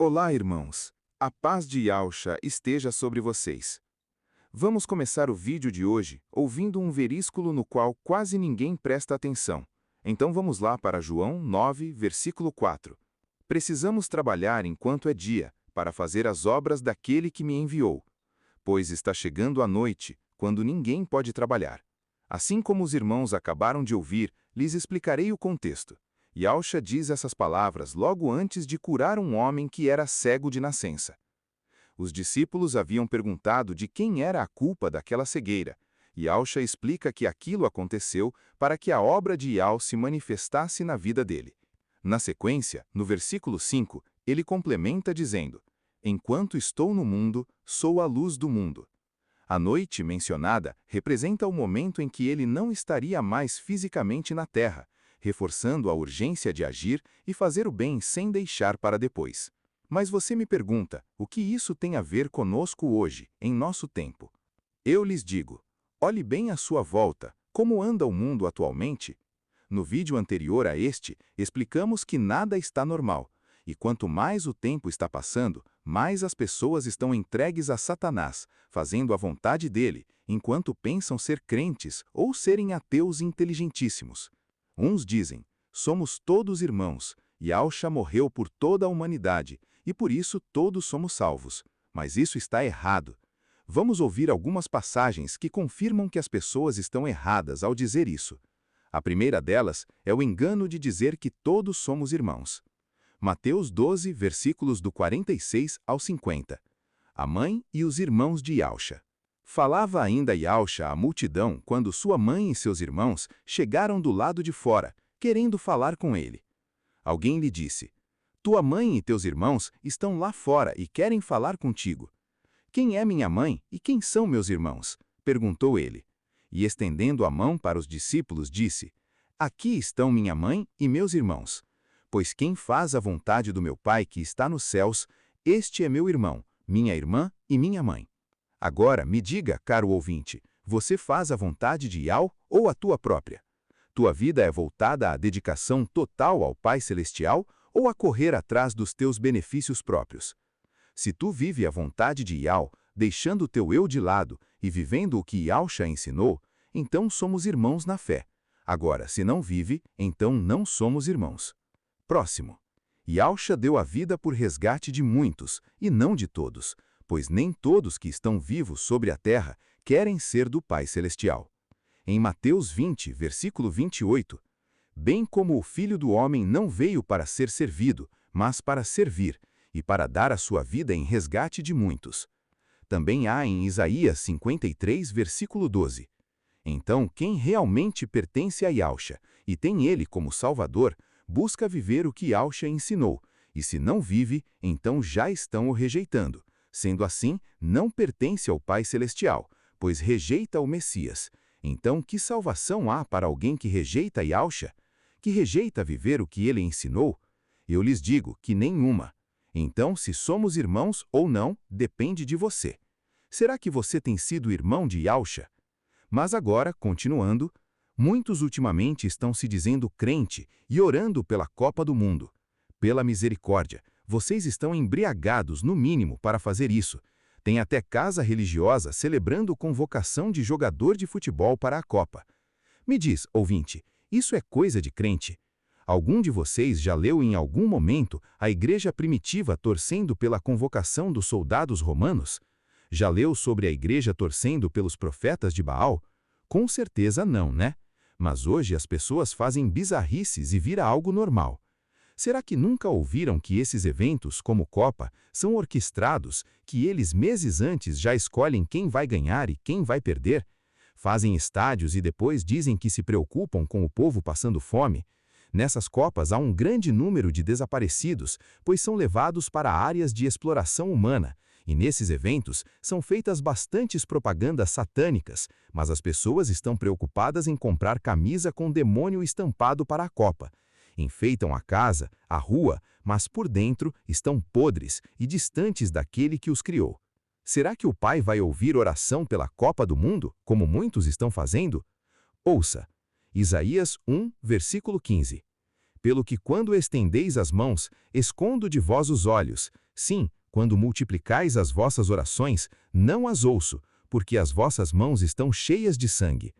Olá, irmãos! A paz de Yahshua esteja sobre vocês. Vamos começar o vídeo de hoje ouvindo um versículo no qual quase ninguém presta atenção. Então vamos lá para João 9, versículo 4. Precisamos trabalhar enquanto é dia, para fazer as obras daquele que me enviou. Pois está chegando a noite, quando ninguém pode trabalhar. Assim como os irmãos acabaram de ouvir, lhes explicarei o contexto. Yahshua diz essas palavras logo antes de curar um homem que era cego de nascença. Os discípulos haviam perguntado de quem era a culpa daquela cegueira. Yahshua explica que aquilo aconteceu para que a obra de Yahweh se manifestasse na vida dele. Na sequência, no versículo 5, ele complementa dizendo: Enquanto estou no mundo, sou a luz do mundo. A noite mencionada representa o momento em que ele não estaria mais fisicamente na terra, reforçando a urgência de agir e fazer o bem sem deixar para depois. Mas você me pergunta, o que isso tem a ver conosco hoje, em nosso tempo? Eu lhes digo, olhe bem à sua volta, como anda o mundo atualmente? No vídeo anterior a este, explicamos que nada está normal, e quanto mais o tempo está passando, mais as pessoas estão entregues a Satanás, fazendo a vontade dele, enquanto pensam ser crentes ou serem ateus inteligentíssimos. Uns dizem, somos todos irmãos, Yahshua morreu por toda a humanidade, e por isso todos somos salvos. Mas isso está errado. Vamos ouvir algumas passagens que confirmam que as pessoas estão erradas ao dizer isso. A primeira delas é o engano de dizer que todos somos irmãos. Mateus 12, versículos do 46 ao 50. A mãe e os irmãos de Yahshua. Falava ainda Yahshua à multidão quando sua mãe e seus irmãos chegaram do lado de fora, querendo falar com ele. Alguém lhe disse, tua mãe e teus irmãos estão lá fora e querem falar contigo. Quem é minha mãe e quem são meus irmãos? Perguntou ele. E estendendo a mão para os discípulos, disse, aqui estão minha mãe e meus irmãos. Pois quem faz a vontade do meu Pai que está nos céus, este é meu irmão, minha irmã e minha mãe. Agora, me diga, caro ouvinte, você faz a vontade de Yahweh ou a tua própria? Tua vida é voltada à dedicação total ao Pai Celestial ou a correr atrás dos teus benefícios próprios? Se tu vive a vontade de Yahweh, deixando o teu eu de lado e vivendo o que Yahshua ensinou, então somos irmãos na fé. Agora, se não vive, então não somos irmãos. Próximo. Yahshua deu a vida por resgate de muitos, e não de todos, pois nem todos que estão vivos sobre a terra querem ser do Pai Celestial. Em Mateus 20, versículo 28, bem como o Filho do Homem não veio para ser servido, mas para servir, e para dar a sua vida em resgate de muitos. Também há em Isaías 53, versículo 12. Então, quem realmente pertence a Yahshua e tem ele como Salvador, busca viver o que Yahshua ensinou, e se não vive, então já estão o rejeitando. Sendo assim, não pertence ao Pai Celestial, pois rejeita o Messias. Então, que salvação há para alguém que rejeita Yahshua? Que rejeita viver o que ele ensinou? Eu lhes digo que nenhuma. Então, se somos irmãos ou não, depende de você. Será que você tem sido irmão de Yahshua? Mas agora, continuando, muitos ultimamente estão se dizendo crente e orando pela Copa do Mundo. Pela misericórdia, vocês estão embriagados, no mínimo, para fazer isso. Tem até casa religiosa celebrando convocação de jogador de futebol para a Copa. Me diz, ouvinte, isso é coisa de crente? Algum de vocês já leu em algum momento a igreja primitiva torcendo pela convocação dos soldados romanos? Já leu sobre a igreja torcendo pelos profetas de Baal? Com certeza não, né? Mas hoje as pessoas fazem bizarrices e vira algo normal. Será que nunca ouviram que esses eventos, como Copa, são orquestrados, que eles meses antes já escolhem quem vai ganhar e quem vai perder? Fazem estádios e depois dizem que se preocupam com o povo passando fome? Nessas Copas há um grande número de desaparecidos, pois são levados para áreas de exploração humana. E nesses eventos são feitas bastantes propagandas satânicas, mas as pessoas estão preocupadas em comprar camisa com demônio estampado para a Copa. Enfeitam a casa, a rua, mas por dentro estão podres e distantes daquele que os criou. Será que o Pai vai ouvir oração pela Copa do Mundo, como muitos estão fazendo? Ouça, Isaías 1, versículo 15. Pelo que quando estendeis as mãos, escondo de vós os olhos, Sim, quando multiplicais as vossas orações, não as ouço, porque as vossas mãos estão cheias de sangue.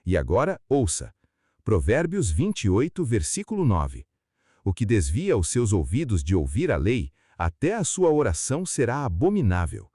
E agora, ouça. Provérbios 28, versículo 9. O que desvia os seus ouvidos de ouvir a lei, até a sua oração será abominável.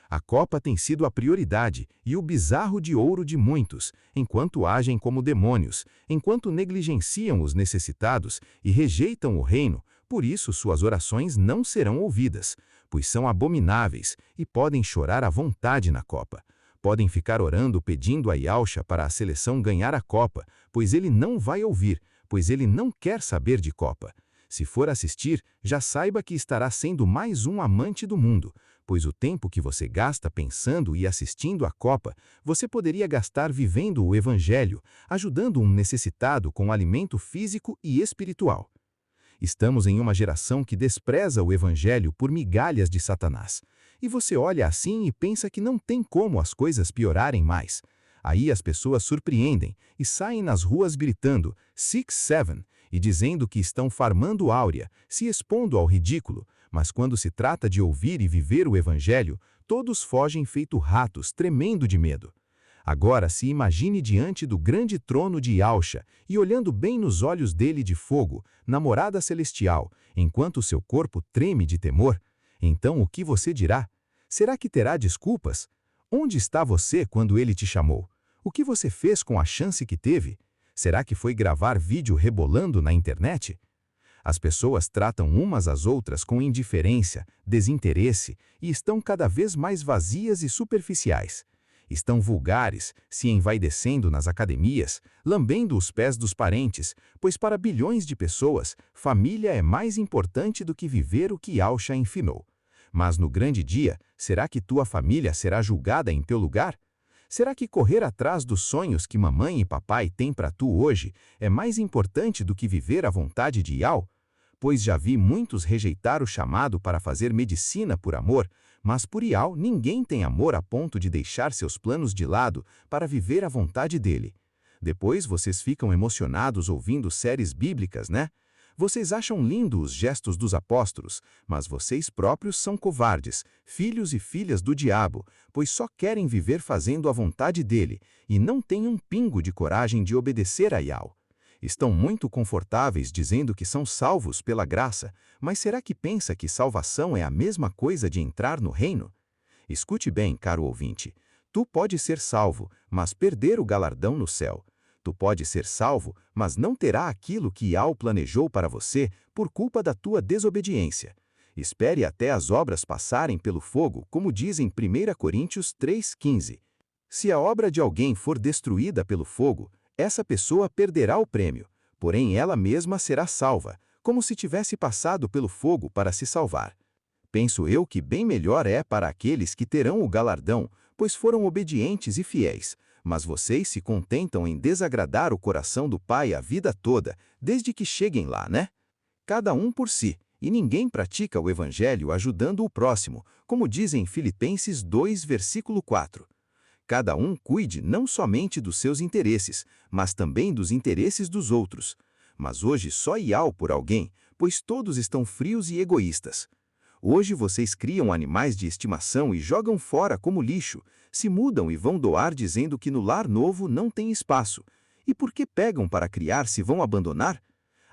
A copa tem sido a prioridade e o bizarro de ouro de muitos, enquanto agem como demônios, enquanto negligenciam os necessitados e rejeitam o reino, por isso suas orações não serão ouvidas, pois são abomináveis e podem chorar à vontade na copa. Podem ficar orando pedindo a Yalcha para a seleção ganhar a copa, pois ele não vai ouvir, pois ele não quer saber de copa. Se for assistir, já saiba que estará sendo mais um amante do mundo, pois o tempo que você gasta pensando e assistindo à copa, você poderia gastar vivendo o Evangelho, ajudando um necessitado com alimento físico e espiritual. Estamos em uma geração que despreza o Evangelho por migalhas de Satanás. E você olha assim e pensa que não tem como as coisas piorarem mais. Aí as pessoas surpreendem e saem nas ruas gritando 6-7 e dizendo que estão farmando áurea, se expondo ao ridículo, mas quando se trata de ouvir e viver o Evangelho, todos fogem feito ratos, tremendo de medo. Agora se imagine diante do grande trono de Yalcha e olhando bem nos olhos dele de fogo, namorada celestial, enquanto seu corpo treme de temor. Então o que você dirá? Será que terá desculpas? Onde está você quando ele te chamou? O que você fez com a chance que teve? Será que foi gravar vídeo rebolando na internet? As pessoas tratam umas às outras com indiferença, desinteresse e estão cada vez mais vazias e superficiais. Estão vulgares, se envaidecendo nas academias, lambendo os pés dos parentes, pois para bilhões de pessoas, família é mais importante do que viver o que Yalcha ensinou. Mas no grande dia, será que tua família será julgada em teu lugar? Será que correr atrás dos sonhos que mamãe e papai têm para tu hoje é mais importante do que viver a vontade de Yal? Pois já vi muitos rejeitar o chamado para fazer medicina por amor, mas por Yal ninguém tem amor a ponto de deixar seus planos de lado para viver a vontade dele. Depois vocês ficam emocionados ouvindo séries bíblicas, né? Vocês acham lindo os gestos dos apóstolos, mas vocês próprios são covardes, filhos e filhas do diabo, pois só querem viver fazendo a vontade dele e não têm um pingo de coragem de obedecer a Yal. Estão muito confortáveis dizendo que são salvos pela graça, mas será que pensa que salvação é a mesma coisa de entrar no reino? Escute bem, caro ouvinte. Tu pode ser salvo, mas perder o galardão no céu. Tu pode ser salvo, mas não terá aquilo que Yal planejou para você por culpa da tua desobediência. Espere até as obras passarem pelo fogo, como diz em 1 Coríntios 3,15. Se a obra de alguém for destruída pelo fogo, essa pessoa perderá o prêmio, porém ela mesma será salva, como se tivesse passado pelo fogo para se salvar. Penso eu que bem melhor é para aqueles que terão o galardão, pois foram obedientes e fiéis, mas vocês se contentam em desagradar o coração do Pai a vida toda, desde que cheguem lá, né? Cada um por si, e ninguém pratica o Evangelho ajudando o próximo, como diz em Filipenses 2, versículo 4. Cada um cuide não somente dos seus interesses, mas também dos interesses dos outros. Mas hoje só Yal por alguém, pois todos estão frios e egoístas. Hoje vocês criam animais de estimação e jogam fora como lixo, se mudam e vão doar dizendo que no lar novo não tem espaço. E por que pegam para criar se vão abandonar?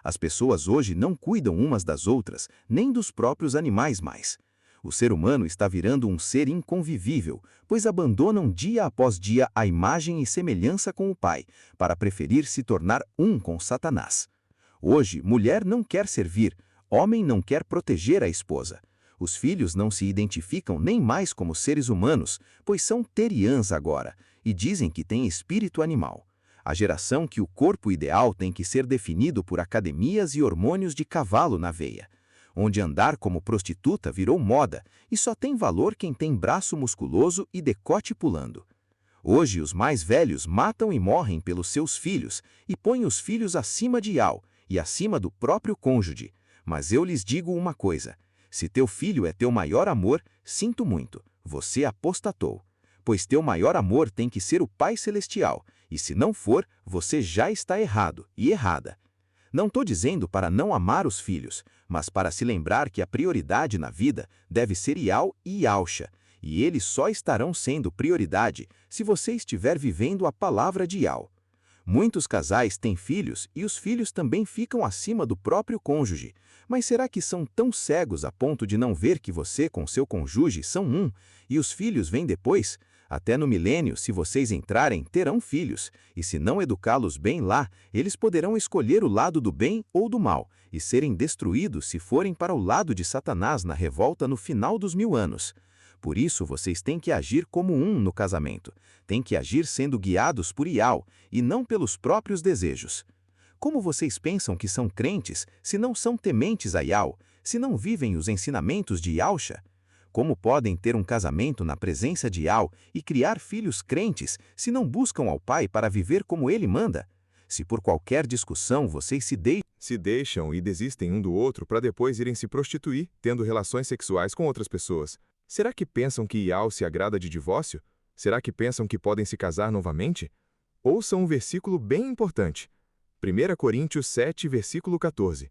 As pessoas hoje não cuidam umas das outras, nem dos próprios animais mais. O ser humano está virando um ser inconvivível, pois abandonam dia após dia a imagem e semelhança com o Pai, para preferir se tornar um com Satanás. Hoje, mulher não quer servir, homem não quer proteger a esposa. Os filhos não se identificam nem mais como seres humanos, pois são teriãs agora, e dizem que têm espírito animal. A geração que o corpo ideal tem que ser definido por academias e hormônios de cavalo na veia, onde andar como prostituta virou moda e só tem valor quem tem braço musculoso e decote pulando. Hoje os mais velhos matam e morrem pelos seus filhos e põem os filhos acima de Yal e acima do próprio cônjuge. Mas eu lhes digo uma coisa: se teu filho é teu maior amor, sinto muito, você apostatou. Pois teu maior amor tem que ser o Pai Celestial, e se não for, você já está errado e errada. Não estou dizendo para não amar os filhos, mas para se lembrar que a prioridade na vida deve ser Ial e Yausha, e eles só estarão sendo prioridade se você estiver vivendo a palavra de Ial. Muitos casais têm filhos e os filhos também ficam acima do próprio cônjuge. Mas será que são tão cegos a ponto de não ver que você com seu cônjuge são um e os filhos vêm depois? Até no milênio, se vocês entrarem, terão filhos, e se não educá-los bem lá, eles poderão escolher o lado do bem ou do mal, e serem destruídos se forem para o lado de Satanás na revolta no final dos 1000 anos. Por isso, vocês têm que agir como um no casamento. Têm que agir sendo guiados por Ial, e não pelos próprios desejos. Como vocês pensam que são crentes se não são tementes a Ial, se não vivem os ensinamentos de Yausha? Como podem ter um casamento na presença de Ial e criar filhos crentes se não buscam ao Pai para viver como Ele manda? Se por qualquer discussão vocês se deixam e desistem um do outro para depois irem se prostituir, tendo relações sexuais com outras pessoas, será que pensam que Ial se agrada de divórcio? Será que pensam que podem se casar novamente? Ouçam um versículo bem importante. 1 Coríntios 7, versículo 14.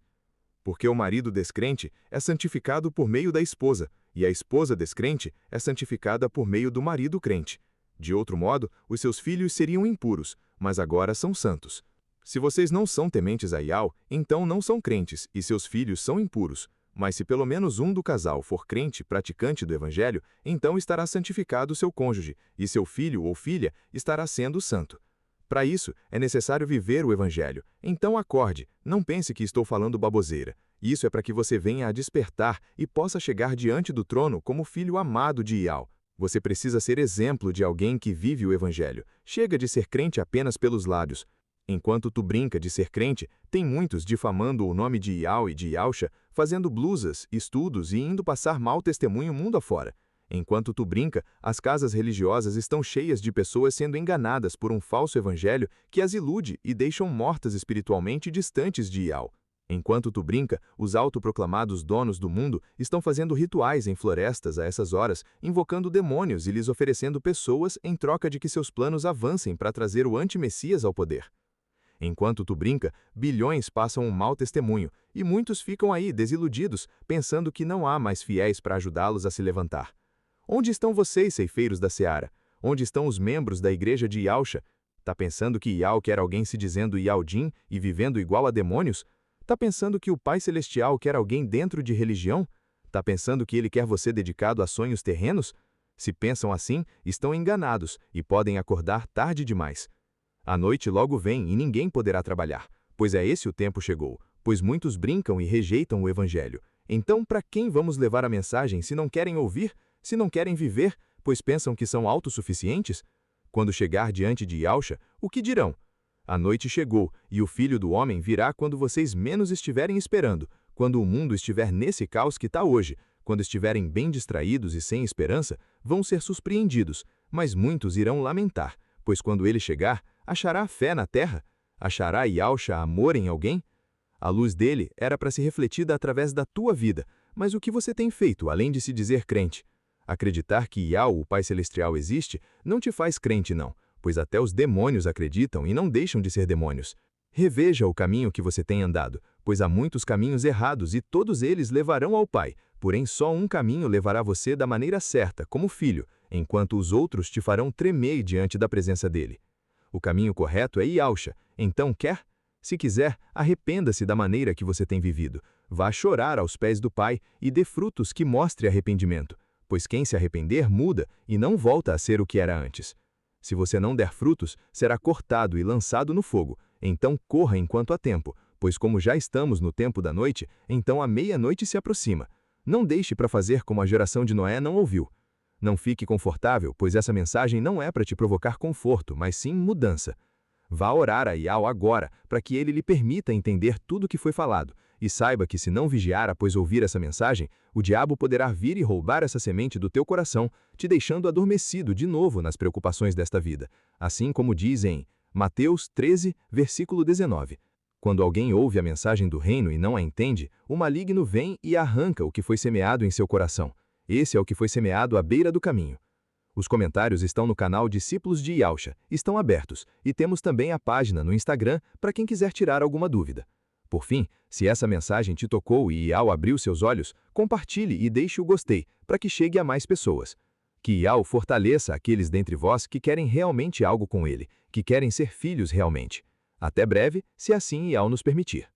Porque o marido descrente é santificado por meio da esposa, e a esposa descrente é santificada por meio do marido crente. De outro modo, os seus filhos seriam impuros, mas agora são santos. Se vocês não são tementes a Ial, então não são crentes, e seus filhos são impuros. Mas se pelo menos um do casal for crente praticante do Evangelho, então estará santificado seu cônjuge, e seu filho ou filha estará sendo santo. Para isso, é necessário viver o Evangelho. Então acorde, não pense que estou falando baboseira. Isso é para que você venha a despertar e possa chegar diante do trono como filho amado de Ial. Você precisa ser exemplo de alguém que vive o Evangelho. Chega de ser crente apenas pelos lábios. Enquanto tu brinca de ser crente, tem muitos difamando o nome de Ial e de Yausha, fazendo blusas, estudos e indo passar mau testemunho mundo afora. Enquanto tu brinca, as casas religiosas estão cheias de pessoas sendo enganadas por um falso evangelho que as ilude e deixam mortas espiritualmente distantes de Ial. Enquanto tu brinca, os autoproclamados donos do mundo estão fazendo rituais em florestas a essas horas, invocando demônios e lhes oferecendo pessoas em troca de que seus planos avancem para trazer o anti-messias ao poder. Enquanto tu brinca, bilhões passam um mau testemunho, e muitos ficam aí desiludidos, pensando que não há mais fiéis para ajudá-los a se levantar. Onde estão vocês, ceifeiros da seara? Onde estão os membros da igreja de Yausha? Tá pensando que Ial quer alguém se dizendo Ialdin e vivendo igual a demônios? Tá pensando que o Pai Celestial quer alguém dentro de religião? Tá pensando que ele quer você dedicado a sonhos terrenos? Se pensam assim, estão enganados e podem acordar tarde demais. A noite logo vem e ninguém poderá trabalhar, pois é esse o tempo chegou, pois muitos brincam e rejeitam o Evangelho. Então, para quem vamos levar a mensagem se não querem ouvir? Se não querem viver, pois pensam que são autossuficientes? Quando chegar diante de Yausha, o que dirão? A noite chegou, e o Filho do Homem virá quando vocês menos estiverem esperando, quando o mundo estiver nesse caos que está hoje, quando estiverem bem distraídos e sem esperança, vão ser surpreendidos, mas muitos irão lamentar, pois quando ele chegar, achará fé na terra? Achará Yausha amor em alguém? A luz dele era para ser refletida através da tua vida, mas o que você tem feito, além de se dizer crente? Acreditar que Ial, o Pai Celestial, existe, não te faz crente não, pois até os demônios acreditam e não deixam de ser demônios. Reveja o caminho que você tem andado, pois há muitos caminhos errados e todos eles levarão ao Pai, porém só um caminho levará você da maneira certa, como filho, enquanto os outros te farão tremer diante da presença dele. O caminho correto é Yausha, então quer? Se quiser, arrependa-se da maneira que você tem vivido. Vá chorar aos pés do Pai e dê frutos que mostre arrependimento, pois quem se arrepender muda e não volta a ser o que era antes. Se você não der frutos, será cortado e lançado no fogo, então corra enquanto há tempo, pois como já estamos no tempo da noite, então a meia-noite se aproxima. Não deixe para fazer como a geração de Noé não ouviu. Não fique confortável, pois essa mensagem não é para te provocar conforto, mas sim mudança. Vá orar a Ial agora, para que ele lhe permita entender tudo o que foi falado, e saiba que se não vigiar após ouvir essa mensagem, o diabo poderá vir e roubar essa semente do teu coração, te deixando adormecido de novo nas preocupações desta vida, assim como diz em Mateus 13, versículo 19. Quando alguém ouve a mensagem do reino e não a entende, o maligno vem e arranca o que foi semeado em seu coração. Esse é o que foi semeado à beira do caminho. Os comentários estão no canal Discípulos de Yausha, estão abertos, e temos também a página no Instagram para quem quiser tirar alguma dúvida. Por fim, se essa mensagem te tocou e Iau abriu seus olhos, compartilhe e deixe o gostei, para que chegue a mais pessoas. Que Iau fortaleça aqueles dentre vós que querem realmente algo com ele, que querem ser filhos realmente. Até breve, se assim Iau nos permitir.